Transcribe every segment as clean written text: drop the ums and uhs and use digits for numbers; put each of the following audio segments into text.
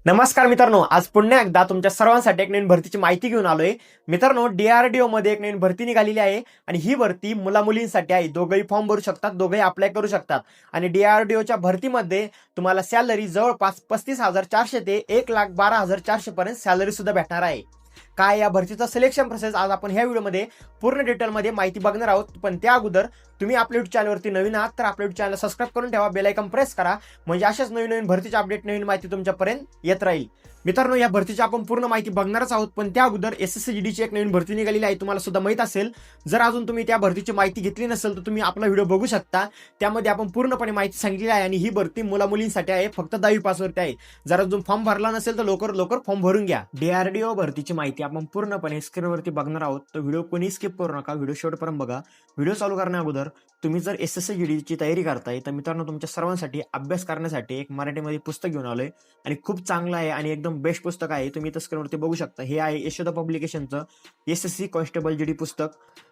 नमस्कार मित्रांनो, आज पुन्हा एकदा तुमच्या सर्वांसाठी एक नवीन भरतीची माहिती घेऊन आलोय. मित्रांनो, DRDO मध्ये एक नवीन भरती निघालेली आहे आणि ही भरती मुला-मुलींसाठी आहे. दोघंही फॉर्म भरू शकतात, दोघंही अप्लाय करू शकतात. आणि DRDOच्या भरतीमध्ये तुम्हाला सॅलरी जवळपास 35,400 ते 1,12,400 पर्यंत सॅलरी सुद्धा भेटणार आहे. काय या भरतीचा सिलेक्शन प्रोसेस आज आपण ह्या व्हिडिओमध्ये पूर्ण डिटेलमध्ये माहिती बघणार आहोत. पण त्या अगोदर तुम्ही आपल्या युट्यूब चॅनलवरती नवीन आहात तर आपल्या युट्यूब चॅनल सबस्क्राईब करून ठेवा, बेल आयकॉन प्रेस करा, म्हणजे अशाच नवीन नवीन भरतीचे अपडेट, नवीन माहिती तुमच्यापर्यंत येत राहील. मित्रांनो, या भरतीची आपण पूर्ण माहिती बघणारच आहोत. पण त्या अगोदर SSCGDची एक नवीन भरती निघालेली आहे, तुम्हाला सुद्धा माहित असेल. जर अजून तुम्ही त्या भरतीची माहिती घेतली नसेल तर तुम्ही आपला व्हिडिओ बघू शकता. त्यामध्ये आपण पूर्णपणे माहिती सांगितली आहे आणि ही भरती मुला-मुलींसाठी आहे, फक्त 10वी पासवरती आहे. जर अजून फॉर्म भरला नसेल तर लवकर फॉर्म भरून घ्या. DRDO भरतीची माहिती आपण पूर्णपणे स्क्रीनवरती बघणार आहोत, तर व्हिडिओ कोणी स्किप करू नका, व्हिडिओ शेवटपर्यंत बघा. व्हिडिओ चालू करण्या अगोदर तुम्ही जर SSCGDची तयारी करताय तर मित्रांनो, तुमच्या सर्वांसाठी अभ्यास करण्यासाठी एक मराठीमध्ये पुस्तक घेऊन आलोय आणि खूप चांगलं आहे आणि एकदम बेस्ट पुस्तक आहे. तुम्ही इथं स्क्रीनवरती बघू शकता. हे आहे यशोदा पब्लिकेशनचं SSC कॉन्स्टेबल GD पुस्तक.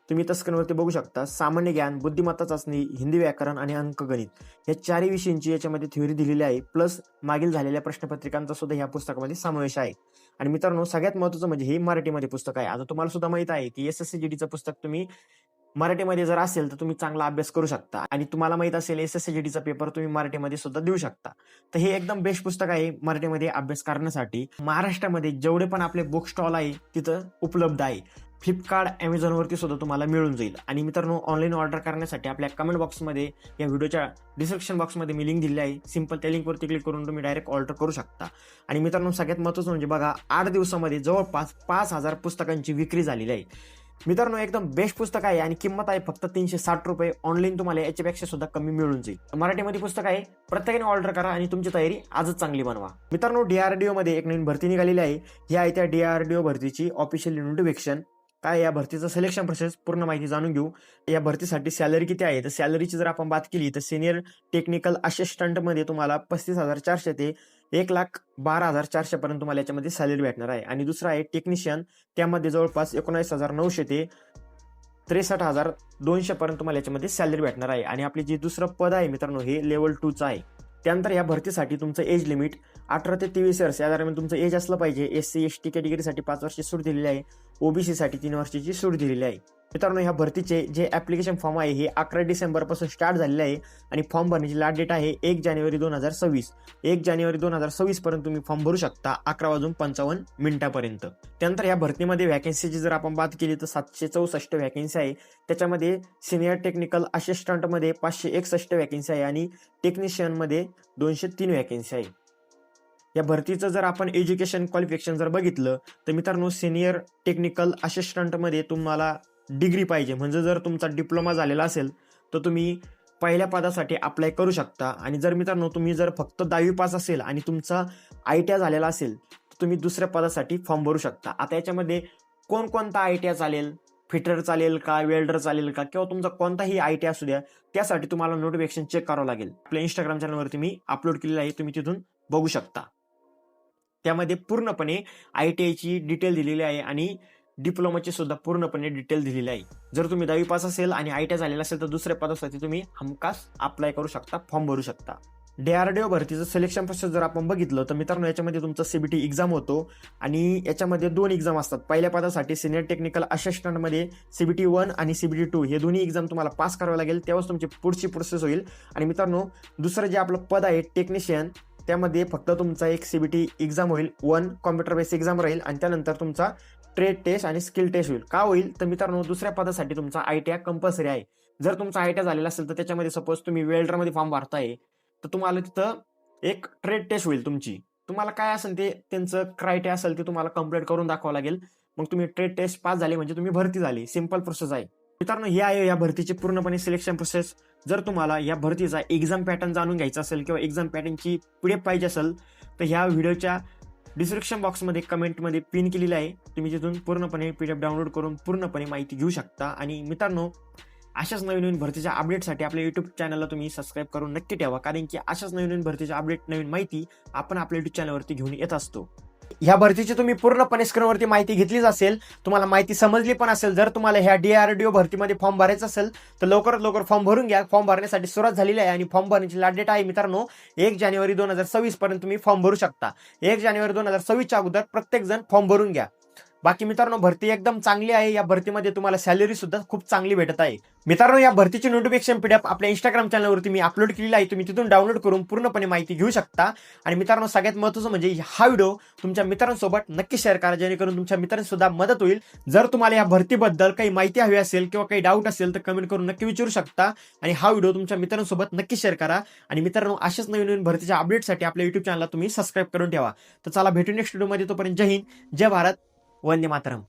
तुम्ही इथं स्क्रीनवरती बघू शकता. सामान्य ज्ञान, बुद्धिमत्ता चाचणी, हिंदी व्याकरण आणि अंकगणित या चारही विषयांची याच्यामध्ये थ्योरी दिलेली आहे. प्लस मागील झालेल्या प्रश्नपत्रिकांचा सुद्धा ह्या पुस्तकामध्ये समावेश आहे. आणि मित्रांनो, सगळ्यात महत्त्वाचं म्हणजे हे मराठीमध्ये पुस्तक आहे. आता तुम्हाला सुद्धा माहित आहे की SSCGDचं पुस्तक तुम्ही मराठीमध्ये जर असेल तर तुम्ही चांगला अभ्यास करू शकता आणि तुम्हाला माहित असेल SSCGDचा पेपर तुम्ही मराठीमध्ये सुद्धा देऊ शकता. तर हे एकदम बेस्ट पुस्तक आहे मराठीमध्ये अभ्यास करण्यासाठी. महाराष्ट्रामध्ये जेवढे पण आपले बुक स्टॉल आहे तिथं उपलब्ध आहे. फ्लिपकार्ट, Amazonवरती सुद्धा तुम्हाला मिळून जाईल. आणि मित्रांनो, ऑनलाईन ऑर्डर करण्यासाठी आपल्या कमेंट बॉक्समध्ये, या व्हिडिओच्या डिस्क्रिप्शन बॉक्समध्ये मी लिंक दिली आहे. सिंपल त्या लिंकवरती क्लिक करून तुम्ही डायरेक्ट ऑर्डर करू शकता. आणि मित्रांनो, सगळ्यात महत्त्वाचं म्हणजे बघा, 8 दिवसामध्ये जवळपास 5,000 पुस्तकांची विक्री झालेली आहे. मित्रांनो, एकदम बेस्ट पुस्तक आहे आणि किंमत आहे फक्त 360 रुपये. ऑनलाईन तुम्हाला याच्यापेक्षा सुद्धा कमी मिळून जाईल. मराठीमध्ये पुस्तक आहे, प्रत्येकाने ऑर्डर करा आणि तुमची तयारी आजच चांगली बनवा. मित्रांनो, DRDO मध्ये एक नवीन भरती निघालेली आहे. ही आहे त्या DRDO भरतीची ऑफिशियल नोटिफिकेशन. काय या भरतीचं सिलेक्शन प्रोसेस पूर्ण माहिती जाणून घेऊ. या भरतीसाठी सॅलरी किती आहे, तर सॅलरीची जर आपण बात केली तर सिनियर टेक्निकल असिस्टंट मध्ये तुम्हाला 35,400 ते 1,12,400 पर्यंत तुम्हाला याच्यामध्ये सॅलरी भेटणार आहे. आणि दुसरा आहे टेक्निशियन, त्यामध्ये जवळपास 19,900 ते 63,200 पर्यंत तुम्हाला याच्यामध्ये सॅलरी भेटणार आहे. आणि आपले जे दुसरं पद आहे मित्रांनो, हे लेवल 2चं आहे. त्यानंतर या भरतीसाठी तुमचं एज लिमिट 18 ते 23 इयर्स या दरम्यान तुमचं एज असलं पाहिजे. SC/ST कॅटेगरीसाठी 5 वर्षाची सूट दिलेली आहे. OBC साठी 3 वर्षाची सूट दिलेली आहे. मित्रांनो, ह्या भरतीचे जे ऍप्लिकेशन फॉर्म आहे हे 11 डिसेंबर पासून स्टार्ट झालेले आहे आणि फॉर्म भरण्याची लास्ट डेट आहे 1 जानेवारी 2026. 1 जानेवारी 2026 पर्यंत तुम्ही फॉर्म भरू शकता, 11:55 पर्यंत. त्यानंतर या भरतीमध्ये व्हॅकन्सीची जर आपण बात केली तर 764 व्हॅकन्सी आहे. त्याच्यामध्ये सिनियर टेक्निकल असिस्टंटमध्ये 561 व्हॅकन्सी आहे आणि टेक्निशियनमध्ये 203 व्हॅकन्सी आहे. या भरतीचं जर आपण एज्युकेशन क्वालिफिकेशन जर बघितलं तर मित्रांनो, सिनियर टेक्निकल असिस्टंटमध्ये तुम्हाला डिग्री पाहिजे. म्हणजे जर तुमचा डिप्लोमा झालेला असेल तर तुम्ही पहिल्या पदासाठी अप्लाय करू शकता. आणि जर मित्रांनो तुम्ही जर फक्त 10वी पास असेल आणि तुमचा ITI झालेला असेल तर तुम्ही दुसऱ्या पदासाठी फॉर्म भरू शकता. आता याच्यामध्ये कोणकोणता ITI चालेल, फिटर चालेल का, वेल्डर चालेल का, किंवा तुमचा कोणताही ITI असू द्या, त्यासाठी तुम्हाला नोटिफिकेशन चेक करावं लागेल. आपल्या इंस्टाग्राम चॅनलवरती मी अपलोड केलेलं आहे, तुम्ही तिथून बघू शकता. त्यामध्ये पूर्णपणे ITIची डिटेल दिलेली आहे आणि डिप्लोमाची सुद्धा पूर्णपणे डिटेल दिलेली आहे. जर तुम्ही 10वी पास असेल आणि ITI झालेला असेल तर दुसऱ्या पदासाठी तुम्ही हमखास अप्लाय करू शकता, फॉर्म भरू शकता. DRDO भरतीचं सिलेक्शन प्रोसेस जर आपण बघितलं तर मित्रांनो, याच्यामध्ये तुमचा CBT एक्झाम होतो आणि याच्यामध्ये 2 एक्झाम असतात. पहिल्या पदासाठी सिनियर टेक्निकल असिस्टंटमध्ये CBT 1 आणि CBT 2 हे दोन्ही एक्झाम तुम्हाला पास करावे लागेल, तेव्हाच तुमची पुढची प्रोसेस होईल. आणि मित्रांनो, दुसरं जे आपलं पद आहे टेक्निशियन, त्यामध्ये फक्त तुमचा एक CBT एक्झाम होईल, 1 कॉम्प्युटर बेस एक्झाम राहील आणि त्यानंतर तुमचा ट्रेड टेस्ट आणि स्किल टेस्ट होईल. का होईल तर मित्रांनो, दुसऱ्या पदासाठी तुमचा ITI कंपल्सरी आहे. जर तुमचा ITI झालेला असेल तर त्याच्यामध्ये सपोज तुम्ही वेल्डरमध्ये फॉर्म भरताय तर तुम्हाला तिथं एक ट्रेड टेस्ट होईल तुमची. तुम्हाला काय असेल ते त्यांचं क्रायटेरिया असेल ते तुम्हाला कंप्लीट करून दाखवावं लागेल. मग तुम्ही ट्रेड टेस्ट पास झाले म्हणजे तुम्ही भरती झाली. सिंपल प्रोसेस आहे. मित्रांनो, ही आहे या भरतीची पूर्णपणे सिलेक्शन प्रोसेस. जर तुम्हाला या भरतीचा एक्झाम पॅटर्न जाणून घ्यायचा असेल किंवा एक्झाम पॅटर्नची PDF पाहिजे असेल तर ह्या व्हिडिओच्या डिस्क्रिप्शन बॉक्समध्ये कमेंटमध्ये पिन केलेली आहे. तुम्ही तिथून पूर्णपणे PDF डाउनलोड करून पूर्णपणे माहिती घेऊ शकता. आणि मित्रांनो, अशाच नवीन नवीन भरतीच्या अपडेटसाठी आपल्या YouTube चॅनलला तुम्ही सबस्क्राईब करून नक्की ठेवा, कारण की अशाच नवीन नवीन भरतीच्या अपडेट, नवीन माहिती आपण आपल्या YouTube चॅनलवरती घेऊन येत असतो. ह्या भरतीची तुम्ही पूर्णपणे स्क्रीनवरती माहिती घेतलीच असेल, तुम्हाला माहिती समजली पण असेल. जर तुम्हाला ह्या DRDO भरतीमध्ये फॉर्म भरायचा असेल तर लवकरात लवकर फॉर्म भरून घ्या. फॉर्म भरण्यासाठी सुरुवात झालेली आहे आणि फॉर्म भरण्याची लास्ट डेट आहे मित्रांनो 1 जानेवारी 2026 पर्यंत तुम्ही फॉर्म भरू शकता. 1 जानेवारी 2026च्या अगोदर प्रत्येक जण फॉर्म भरून घ्या. बाकी मित्रांनो, भरती एकदम चांगली आहे. या भरतीमध्ये तुम्हाला सॅलरी सुद्धा खूप चांगली भेटत आहे. मित्रांनो, या भरतीची नोटिफिकेशन PDF आपल्या इंस्टाग्राम चॅनलवरती मी अपलोड केलेली आहे. तुम्ही तिथून डाउनलोड करून पूर्णपणे माहिती घेऊ शकता. आणि मित्रांनो, सगळ्यात महत्त्वाचं म्हणजे हा व्हिडिओ तुमच्या मित्रांसोबत नक्की शेअर करा, जेणेकरून तुमच्या मित्रांना सुद्धा मदत होईल. जर तुम्हाला या भरतीबद्दल काही माहिती हवी असेल किंवा काही डाऊट असेल तर कमेंट करून नक्की विचारू शकता. आणि हा व्हिडिओ तुमच्या मित्रांसोबत नक्की शेअर करा. आणि मित्रांनो, अशाच नवीन नवीन भरतीच्या अपडेटसाठी आपल्या युट्यूब चॅनलला तुम्ही सबस्क्राईब करून ठेवा. तर चला भेटू नेक्स्ट व्हिडिओमध्ये. तोपर्यंत जय हिंद, जय भारत, वंदे मातरम.